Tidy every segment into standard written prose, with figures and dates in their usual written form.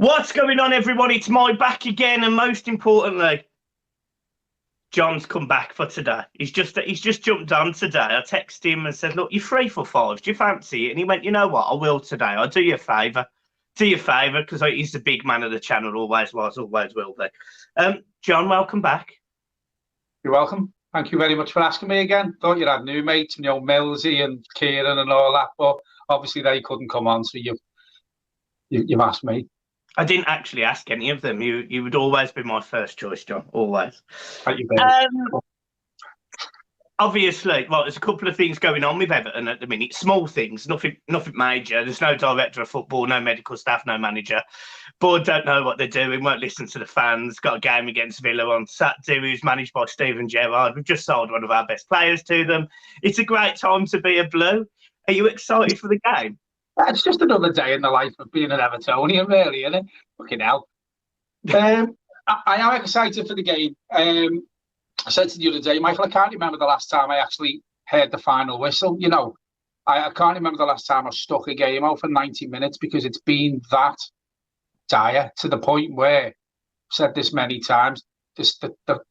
What's going on, everyone? It's my back again, and most importantly, John's come back for today. He's just jumped on today. I texted him and said, "Look, you're free for five. Do you fancy it?" And he went, "You know what? I will today. I'll do you a favour. Do you a favour because he's the big man of the channel. Always was, always will be." John, welcome back. You're welcome. Thank you very much for asking me again. Thought you'd had new mates, Millsy and Kieran and all that, but obviously they couldn't come on, so you've asked me. I didn't actually ask any of them. You would always be my first choice, John. Always. Thank you, obviously, well, there's a couple of things going on with Everton at the minute. Small things, nothing major. There's no director of football, no medical staff, no manager. Board don't know what they're doing, won't listen to the fans. Got a game against Villa on Saturday, who's managed by Gerrard. We've just sold one of our best players to them. It's a great time to be a Blue. Are you excited for the game? It's just another day in the life of being an Evertonian, really, isn't it? Fucking hell. I am excited for the game. I said to you the other day, Michael, I can't remember the last time I actually heard the final whistle. I can't remember the last time I stuck a game out for 90 minutes because it's been that dire to the point where, I've said this many times, the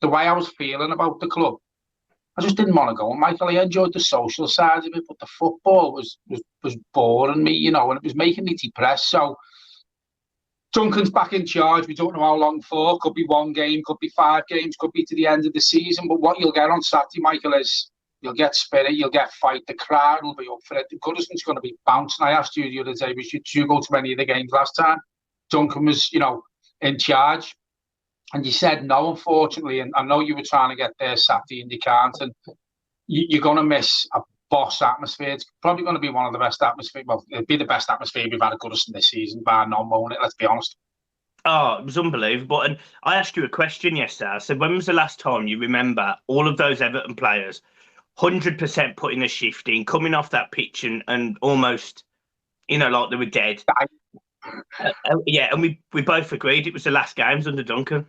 way I was feeling about the club, I just didn't want to go. Michael, I enjoyed the social side of it, but the football was boring me, and it was making me depressed. So Duncan's back in charge. We don't know how long for. Could be one game, could be 5 games, could be to the end of the season. But what you'll get on Saturday, Michael, is you'll get spirit, you'll get fight. The crowd will be up for it. The Goodison's going to be bouncing. I asked you the other day, did you go to any of the games last time? Duncan was, in charge. And you said no, unfortunately. And I know you were trying to get there Saturday and you can't. And you're going to miss a boss atmosphere. It's probably going to be one of the best atmospheres. Well, it'll be the best atmosphere we've had at Goodison this season, bar none, won't it? Let's be honest. Oh, it was unbelievable. And I asked you a question yesterday. I said, when was the last time you remember all of those Everton players 100% putting a shift in, coming off that pitch and almost, like they were dead? Yeah, and we both agreed it was the last games under Duncan.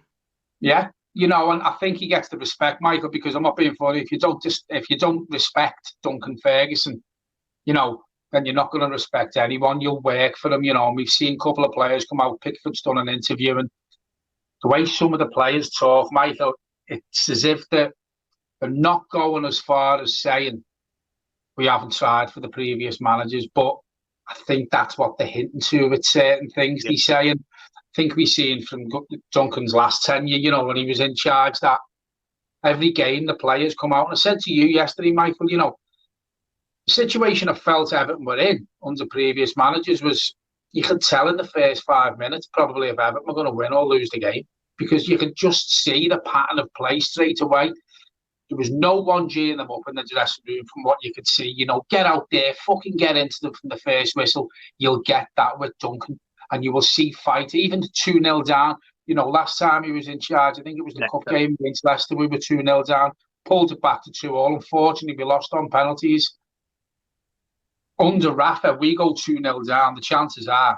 Yeah, and I think he gets the respect, Michael, because I'm not being funny. If you don't respect Duncan Ferguson, then you're not going to respect anyone. You'll work for them, and we've seen a couple of players come out. Pickford's done an interview, and the way some of the players talk, Michael, it's as if they're not going as far as saying we haven't tried for the previous managers, but I think that's what they're hinting to with certain things they're saying. I think we've seen from Duncan's last tenure, when he was in charge, that every game the players come out. And I said to you yesterday, Michael, the situation I felt Everton were in under previous managers was, you could tell in the first 5 minutes probably if Everton were going to win or lose the game, because you could just see the pattern of play straight away. There was no one geeing them up in the dressing room from what you could see. Get out there, fucking get into them from the first whistle. You'll get that with Duncan. And you will see fight, even 2-0 down. Last time he was in charge, I think it was the cup game against Leicester, we were 2-0 down, pulled it back to 2-2. Unfortunately, we lost on penalties. Under Rafa, we go 2-0 down. The chances are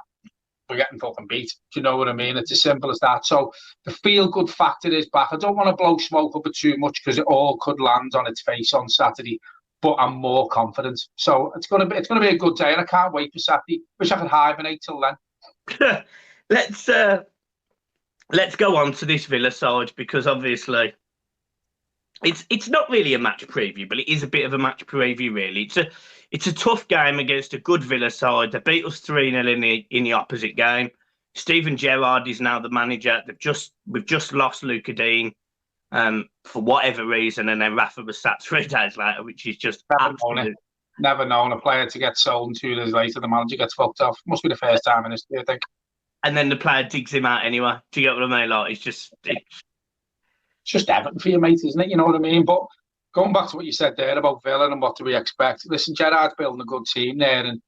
we're getting fucking beat. Do you know what I mean? It's as simple as that. So the feel-good factor is back. I don't want to blow smoke up it too much because it all could land on its face on Saturday, but I'm more confident. So it's gonna be a good day, and I can't wait for Saturday. Wish I could hibernate till then. Let's go on to this Villa side, because obviously it's not really a match preview, but it is a bit of a match preview, really. It's a tough game against a good Villa side. They beat us 3-0 in the opposite game. Steven Gerrard is now the manager. We've just lost Luca Dean for whatever reason, and then Rafa was sacked 3 days later, which is just Never known a player to get sold and 2 days later the manager gets fucked off. Must be the first time in history, I think. And then the player digs him out anyway. Do you get what I mean? Like, it's just Everton for you, mate, isn't it? You know what I mean? But going back to what you said there about Villa and what do we expect. Listen, Gerrard's building a good team there, and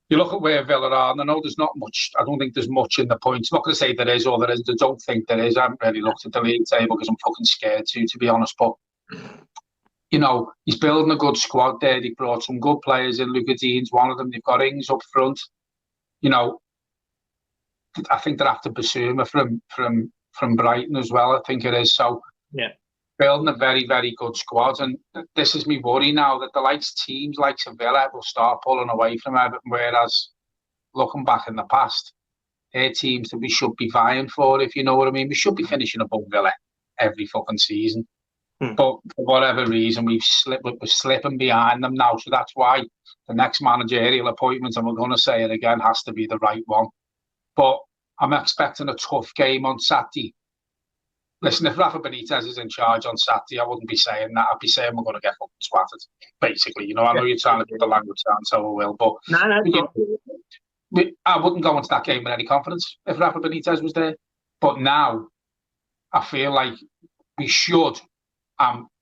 you look at where Villa are, and I know there's not much. I don't think there's much in the points. I'm not going to say there is or there isn't. I don't think there is. I haven't really looked at the league table because I'm fucking scared to be honest. But he's building a good squad there. They brought some good players in. Luca Dean's one of them. They've got Ings up front. I think they're after Basuma from Brighton as well. I think it is. So building a very, very good squad. And this is me worry now that the teams like Villa will start pulling away from Everton, whereas looking back in the past, they're teams that we should be vying for, if you know what I mean. We should be finishing above Villa every fucking season. But for whatever reason, we're slipping behind them now. So that's why the next managerial appointment, and we're going to say it again, has to be the right one. But I'm expecting a tough game on Saturday. Listen, if Rafa Benitez is in charge on Saturday, I wouldn't be saying that. I'd be saying we're going to get fucking swatted, basically. You know, I know you're trying to get the language down, so I will. But I wouldn't go into that game with any confidence if Rafa Benitez was there. But now, I feel like we should,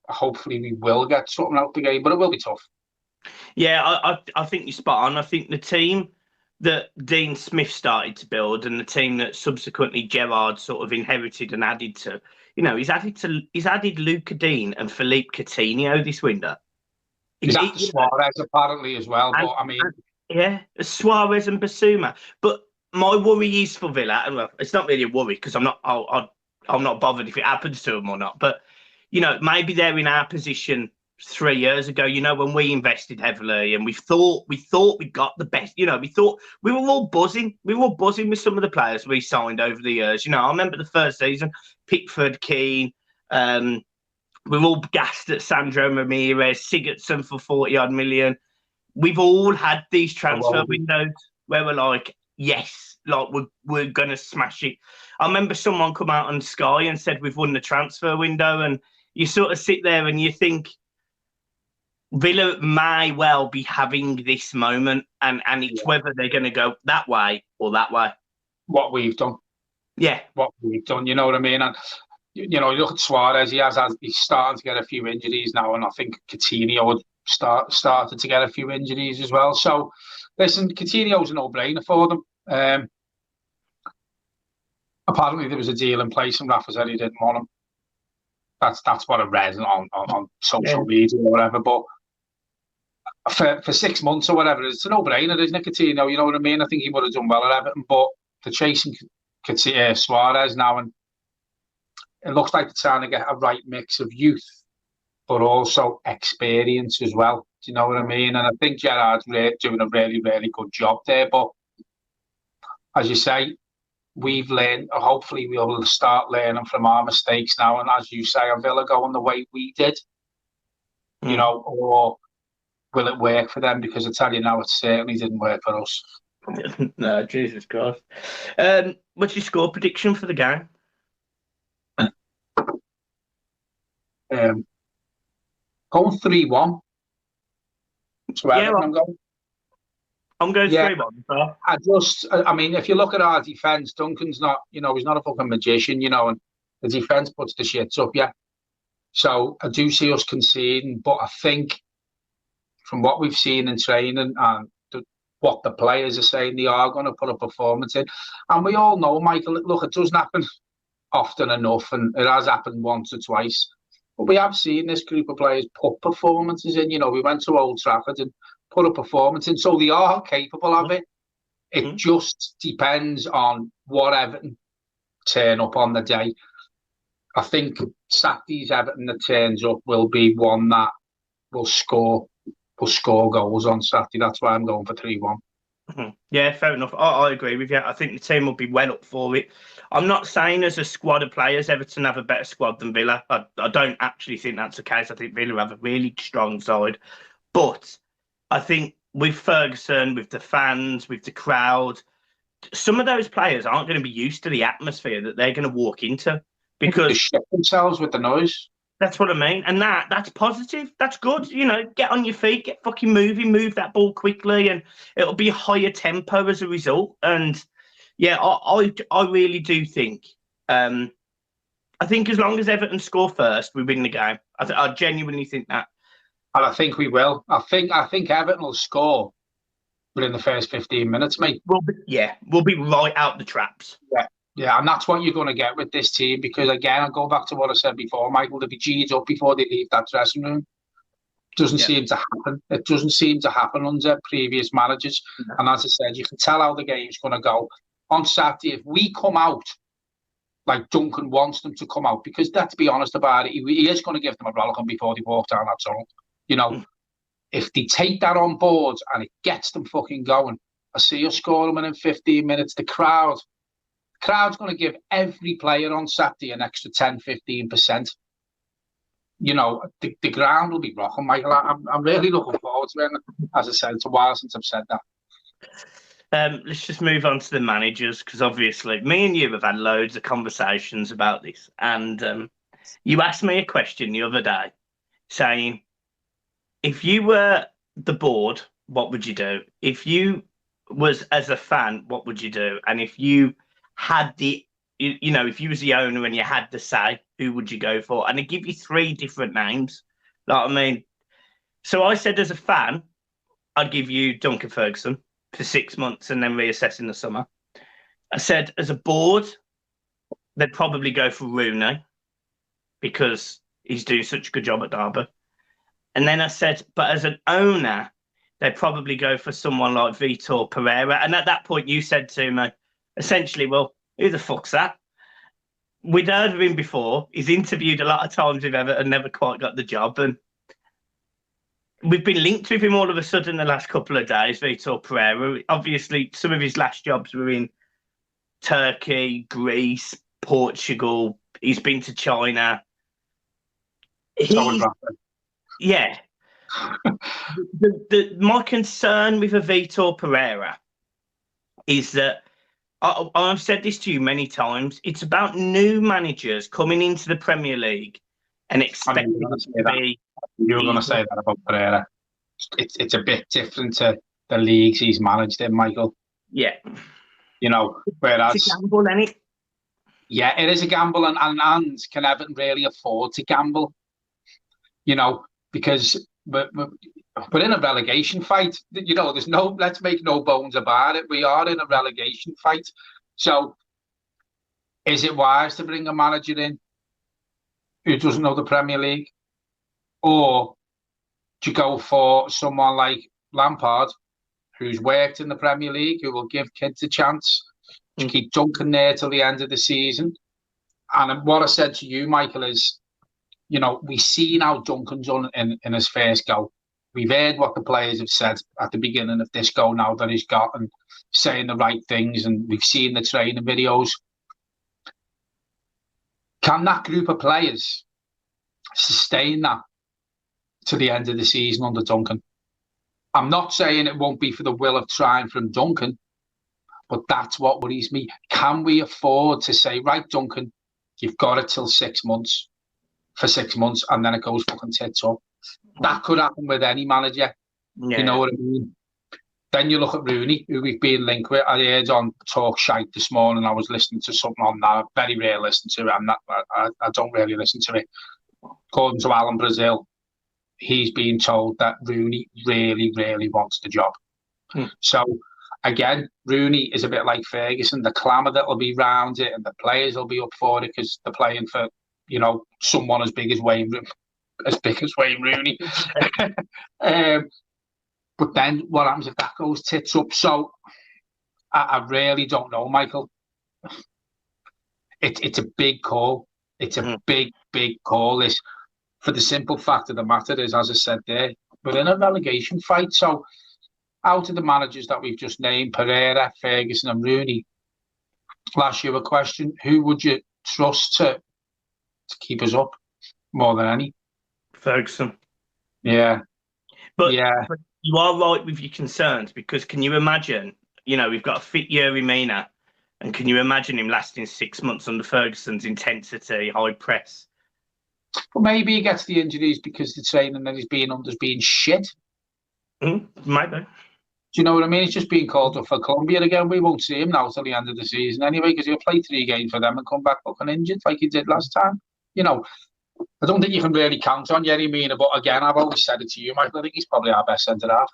hopefully we will get something out of the game, but it will be tough. Yeah, I think you're spot on. I think the team that Dean Smith started to build and the team that subsequently Gerrard sort of inherited and added to, you know, he's added Luca Dean and Philippe Coutinho this window. He's after Suarez apparently as well, but I mean... Yeah, Suarez and Basuma. But my worry is for Villa, and well, it's not really a worry because I'm not bothered if it happens to them or not. But you know, maybe they're in our position 3 years ago. You know, when we invested heavily and we thought we got the best. You know, we thought we were all buzzing. We were all buzzing with some of the players we signed over the years. You know, I remember the first season, Pickford, Keane. We were all gassed at Sandro Ramirez, Sigurdsson for 40-odd million. We've all had these transfer windows where we're like, yes, like we're going to smash it. I remember someone come out on Sky and said we've won the transfer window, and you sort of sit there and you think Villa may well be having this moment, and it's whether they're going to go that way or that way. What we've done. Yeah. What we've done, you know what I mean? And, you know, you look at Suarez, he's starting to get a few injuries now, and I think Coutinho started to get a few injuries as well. So, listen, Coutinho's a no-brainer for them. Apparently, there was a deal in place, and Rafa said he didn't want him. That's what I read on social media or whatever. But for 6 months or whatever, it's a no-brainer, isn't it, Coutinho? You know what I mean? I think he would have done well at Everton, but they're chasing Suarez now, and it looks like they're trying to get a right mix of youth, but also experience as well. Do you know what I mean? And I think Gerrard's doing a really, really good job there. But as you say, we've learned, hopefully we'll start learning from our mistakes now. And as you say, are Villa going the way we did? You know, or will it work for them? Because I tell you now, it certainly didn't work for us. No, Jesus Christ. What's your score prediction for the game? Going 3-1. So I'm going. I'm going 3-1. I mean, if you look at our defence, Duncan's not, you know, he's not a fucking magician, you know, and the defence puts the shits up, So I do see us conceding, but I think from what we've seen in training and what the players are saying, they are going to put a performance in. And we all know, Michael, look, it doesn't happen often enough, and it has happened once or twice. But we have seen this group of players put performances in. You know, we went to Old Trafford and put a performance in. So they are capable of it. It just depends on what Everton turn up on the day. I think Saturday's Everton that turns up will be one that will score goals on Saturday. That's why I'm going for 3-1. Yeah, fair enough. I agree with you. I think the team will be well up for it. I'm not saying as a squad of players, Everton have a better squad than Villa. I don't actually think that's the case. I think Villa have a really strong side. But I think with Ferguson, with the fans, with the crowd, some of those players aren't going to be used to the atmosphere that they're going to walk into. Because they shit themselves with the noise. That's what I mean. And that's positive. That's good. You know, get on your feet, get fucking moving, move that ball quickly, and it'll be a higher tempo as a result. And yeah, I really do think, I think as long as Everton score first, we win the game. I genuinely think that. And I think we will. I think Everton will score within the first 15 minutes, mate. We'll be right out the traps. Yeah, and that's what you're going to get with this team, because, again, I'll go back to what I said before, Michael, they'll be G'd up before they leave that dressing room. Doesn't seem to happen. It doesn't seem to happen under previous managers. No. And as I said, you can tell how the game's going to go. On Saturday, if we come out like Duncan wants them to come out, because let's be honest about it, he is going to give them a rollicking before they walk down that tunnel. You know, if they take that on board and it gets them fucking going, I see us scoring within 15 minutes. The crowd Crowd's going to give every player on Saturday an extra 10-15%. You know, the ground will be rocking, Michael. I'm really looking forward to it. As I said, it's a while since I've said that. Let's just move on to the managers, because obviously me and you have had loads of conversations about this. And you asked me a question the other day saying, if you were the board, what would you do? If you was as a fan, what would you do? And if you had you know, if you was the owner and you had the say, who would you go for? And I give you 3 different names. Like, I mean, so I said as a fan, I'd give you Duncan Ferguson for 6 months and then reassess in the summer. I said as a board, they'd probably go for Rooney because he's doing such a good job at Derby. And then I said, but as an owner, they'd probably go for someone like Vitor Pereira. And at that point, you said to me, essentially, well, who the fuck's that? We'd heard of him before. He's interviewed a lot of times with Everton and never quite got the job. And we've been linked with him all of a sudden the last couple of days, Vitor Pereira. Obviously, some of his last jobs were in Turkey, Greece, Portugal. He's been to China. Yeah. My concern with a Vitor Pereira is that I've said this to you many times. It's about new managers coming into the Premier League and expecting to be. You were going to say that about Pereira. It's a bit different to the leagues he's managed in, Michael. Yeah. You know, whereas it's a gamble, isn't it? Yeah, it is a gamble, and can Everton really afford to gamble? You know, because we're in a relegation fight. You know, let's make no bones about it. We are in a relegation fight. So, is it wise to bring a manager in who doesn't know the Premier League? Or do you go for someone like Lampard, who's worked in the Premier League, who will give kids a chance to keep Duncan there till the end of the season? And what I said to you, Michael, is, you know, we've seen how Duncan's done in his first go. We've heard what the players have said at the beginning of this go now that he's got, and saying the right things, and we've seen the training videos. Can that group of players sustain that to the end of the season under Duncan? I'm not saying it won't be for the will of trying from Duncan, but that's what worries me. Can we afford to say, right, Duncan, you've got it till 6 months, for 6 months, and then it goes fucking tits up? That could happen with any manager. Yeah. You know what I mean? Then you look at Rooney, who we've been linked with. I heard on Talk Shite this morning. I was listening to something on that. I very rarely listen to it. I don't really listen to it. According to Alan Brazil, he's being told that Rooney really, really wants the job. So, again, Rooney is a bit like Ferguson. The clamour that will be round it, and the players will be up for it because they're playing for, you know, someone as big as Wayne Rooney. But then what happens if that goes tits up? So I really don't know, Michael. It's a big call. It's a big call. This, for the simple fact of the matter is, as I said there, we're in a relegation fight. So out of the managers that we've just named, Pereira, Ferguson and Rooney, last year a question, who would you trust to keep us up more than any? Ferguson. Yeah. But you are right with your concerns, because can you imagine, you know, we've got a fit Yerry Mina, and can you imagine him lasting 6 months under Ferguson's intensity, high press? But maybe he gets the injuries because the training that he's being under is being shit. Might be. Do you know what I mean? He's just being called up for Colombia again. We won't see him now till the end of the season anyway, because he'll play 3 games for them and come back fucking injured like he did last time. You know, I don't think you can really count on Yerry Mina, but again, I've always said it to you, Michael, I think he's probably our best centre-half.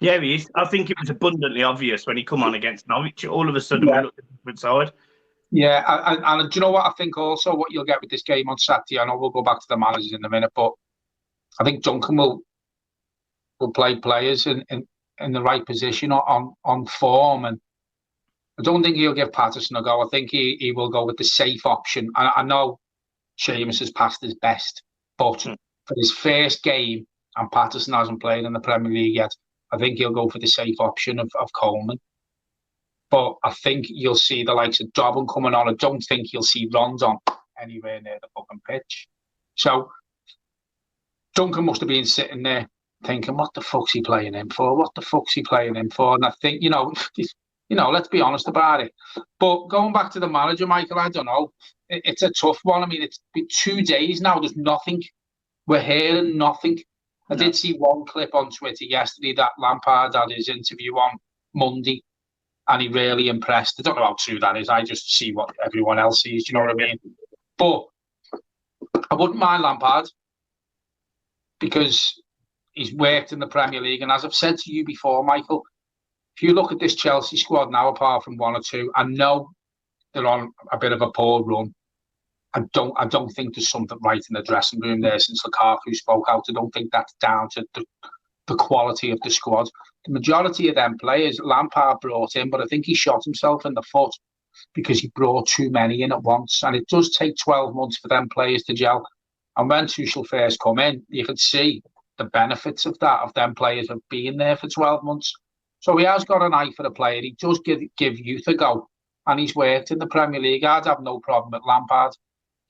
Yeah, he is. I think it was abundantly obvious when he come on against Norwich. All of a sudden, we looked at the different side. Yeah, and do you know what? I think also what you'll get with this game on Saturday, I know we'll go back to the managers in a minute, but I think Duncan will play players in the right position on form, and I don't think he'll give Patterson a go. I think he will go with the safe option. I know Seamus has passed his best, but for his first game, and Patterson hasn't played in the Premier League yet, I think he'll go for the safe option of Coleman. But I think you'll see the likes of Dobbin coming on. I don't think you'll see Rondon anywhere near the fucking pitch. So Duncan must have been sitting there thinking, what the fuck's he playing him for? What the fuck's he playing him for? And I think, let's be honest about it. But going back to the manager, Michael, I don't know. It's a tough one. I mean, it's been 2 days now. There's nothing. We're hearing nothing. I did see one clip on Twitter yesterday that Lampard had his interview on Monday, and he really impressed. I don't know how true that is. I just see what everyone else sees. You know what I mean? But I wouldn't mind Lampard because he's worked in the Premier League. And as I've said to you before, Michael, if you look at this Chelsea squad now, apart from one or two, I know they're on a bit of a poor run. I don't think there's something right in the dressing room there since Lukaku spoke out. I don't think that's down to the quality of the squad. The majority of them players Lampard brought in, but I think he shot himself in the foot because he brought too many in at once. And it does take 12 months for them players to gel. And when Tuchel first come in, you could see the benefits of that, of them players have been there for 12 months. So he has got an eye for the player. He does give youth a go. And he's worked in the Premier League. I'd have no problem with Lampard,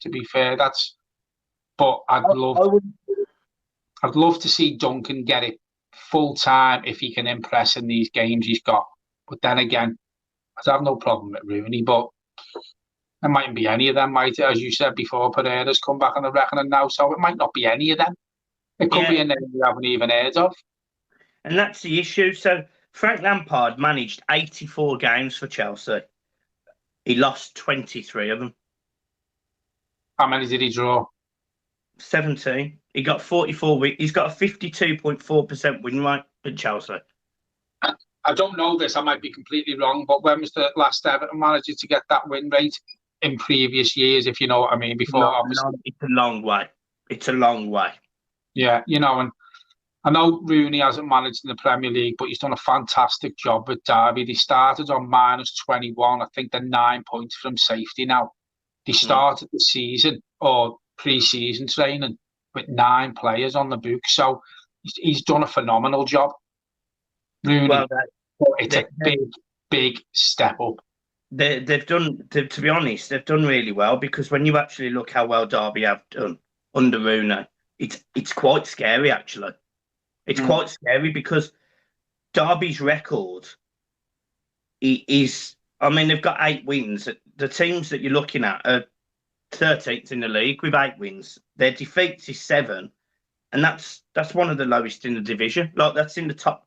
to be fair. But I'd love to see Duncan get it full time if he can impress in these games he's got. But then again, I'd have no problem with Rooney. But it mightn't be any of them, might it? As you said before, Pereira's come back on the reckoning now, so it might not be any of them. It could be a name we haven't even heard of. And that's the issue. So Frank Lampard managed 84 games for Chelsea. He lost 23 of them. How many did he draw? 17. He got 44 wins. He's got a 52.4% win rate at Chelsea. I don't know this. I might be completely wrong, but when was the last Everton manager to get that win rate in previous years, if you know what I mean? Before, obviously. No, it's a long way. It's a long way. Yeah, and I know Rooney hasn't managed in the Premier League, but he's done a fantastic job with Derby. They started on -21. I think they're 9 points from safety now. They started the season or pre-season training with 9 players on the book. So he's done a phenomenal job. Rooney, it's a big step up. They've done, to be honest, they've done really well, because when you actually look how well Derby have done under Rooney, it's quite scary, actually. It's quite scary because Derby's record is, I mean, they've got 8 wins. The teams that you're looking at are 13th in the league with 8 wins. Their defeats is 7, and that's one of the lowest in the division. Like, that's in the top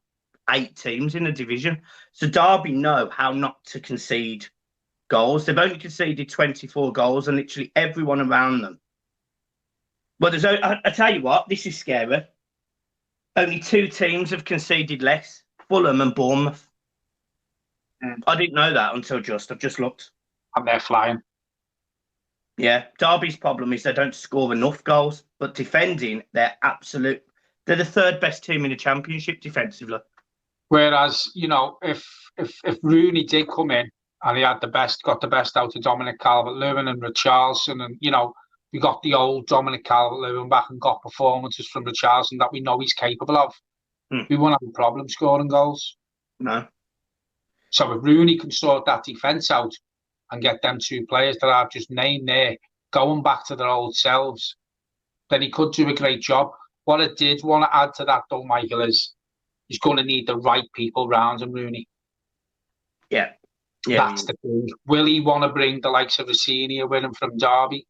8 teams in the division. So Derby know how not to concede goals. They've only conceded 24 goals, and literally everyone around them. Well, I tell you what, this is scary. Only 2 teams have conceded less: Fulham and Bournemouth. I didn't know that until I've just looked. And they're flying. Yeah, Derby's problem is they don't score enough goals, but defending, they're the 3rd best team in the Championship defensively. Whereas, if Rooney did come in and he got the best out of Dominic Calvert-Lewin and Richarlison, and we got the old Dominic Calvert-Lewin back and got performances from Richarlison that we know he's capable of, we won't have a problem scoring goals. No. So if Rooney can sort that defence out and get them 2 players that I've just named there going back to their old selves, then he could do a great job. What I did want to add to that, though, Michael, is he's going to need the right people round him, Rooney. Yeah. That's the thing. Will he want to bring the likes of Rossini with him from Derby?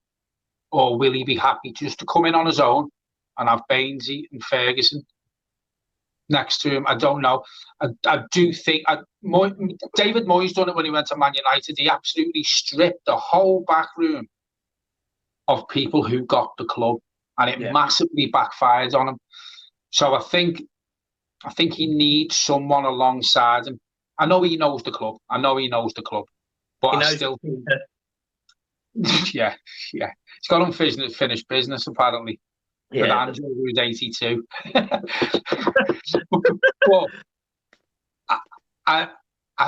Or will he be happy just to come in on his own and have Bainesy and Ferguson next to him? I don't know. I do think David Moyes done it when he went to Man United. He absolutely stripped the whole back room of people who got the club, and it massively backfired on him. So I think he needs someone alongside him. I know he knows the club. But I still think yeah. He's got unfinished business, apparently. Yeah. With Angel, who's 82. But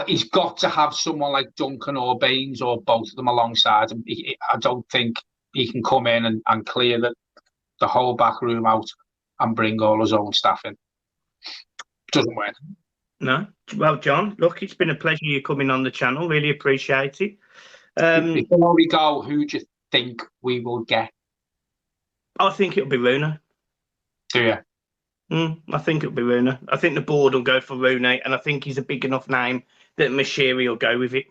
he's got to have someone like Duncan or Baines or both of them alongside him. I don't think he can come in and clear the whole back room out and bring all his own staff in. Doesn't work. No, well, John, look, it's been a pleasure you coming on the channel. Really appreciate it. Before we go, who do you think we will get? I think it'll be Rooney. Do you? I think it'll be Rooney. I think the board will go for Rooney, and I think he's a big enough name that Mashiri will go with it.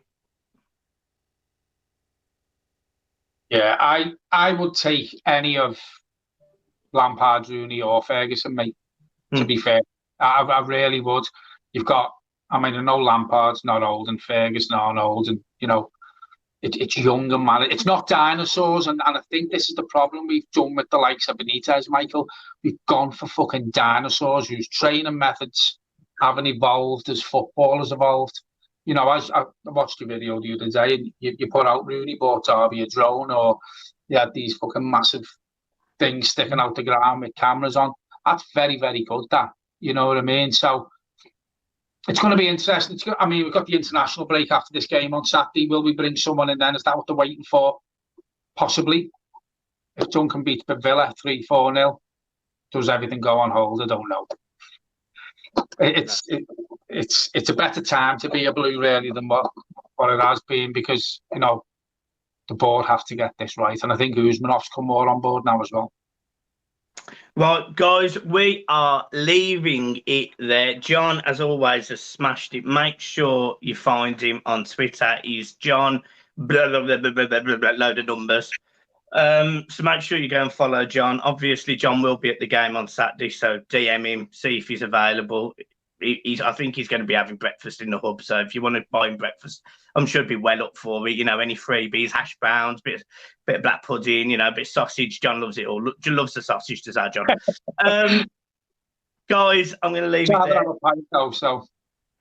Yeah, I would take any of Lampard, Rooney, or Ferguson, mate. To be fair, I really would. You've got, I mean, I know Lampard's not old and Ferguson aren't old, and you know, it's younger, man. It's not dinosaurs, and I think this is the problem we've done with the likes of Benitez, Michael. We've gone for fucking dinosaurs whose training methods haven't evolved as football has evolved. You know, I watched a video the other day, and you put out Rooney bought Derby a drone, or you had these fucking massive things sticking out the ground with cameras on. That's very, very good, that. You know what I mean? So it's going to be interesting. I mean, we've got the international break after this game on Saturday. Will we bring someone in then? Is that what they're waiting for? Possibly. If Duncan beats Villa 3-4-0, does everything go on hold? I don't know. It's a better time to be a Blue, really, than what it has been, because, you know, the board have to get this right. And I think Usmanov's come more on board now as well. Right, guys, we are leaving it there. John, as always, has smashed it. Make sure you find him on Twitter. He's John, blah, blah, blah, blah, blah, blah, blah, load of numbers. So make sure you go and follow John. Obviously, John will be at the game on Saturday, so DM him, see if he's available. I think he's going to be having breakfast in the hub, so if you want to buy him breakfast, I'm sure he'd be well up for it. You know, any freebies, hash browns, bit of black pudding, you know, a bit of sausage. John loves it all. John loves the sausage, does our John? Guys, I'm going to leave it there. So.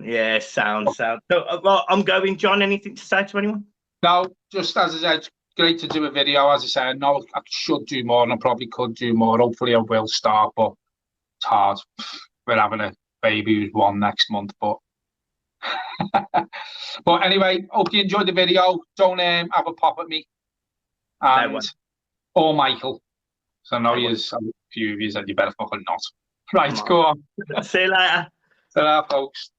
Yeah, sound. So, well, I'm going. John, anything to say to anyone? No, just as I said, great to do a video. As I said, I know I should do more, and I probably could do more. Hopefully, I will start, but it's hard. We're having a baby who's 1 next month, but anyway, hope you enjoyed the video. Don't have a pop at me, and or Michael. So I know a few of you said you better fucking not. Right, go on. See you later. Ta-ra, folks.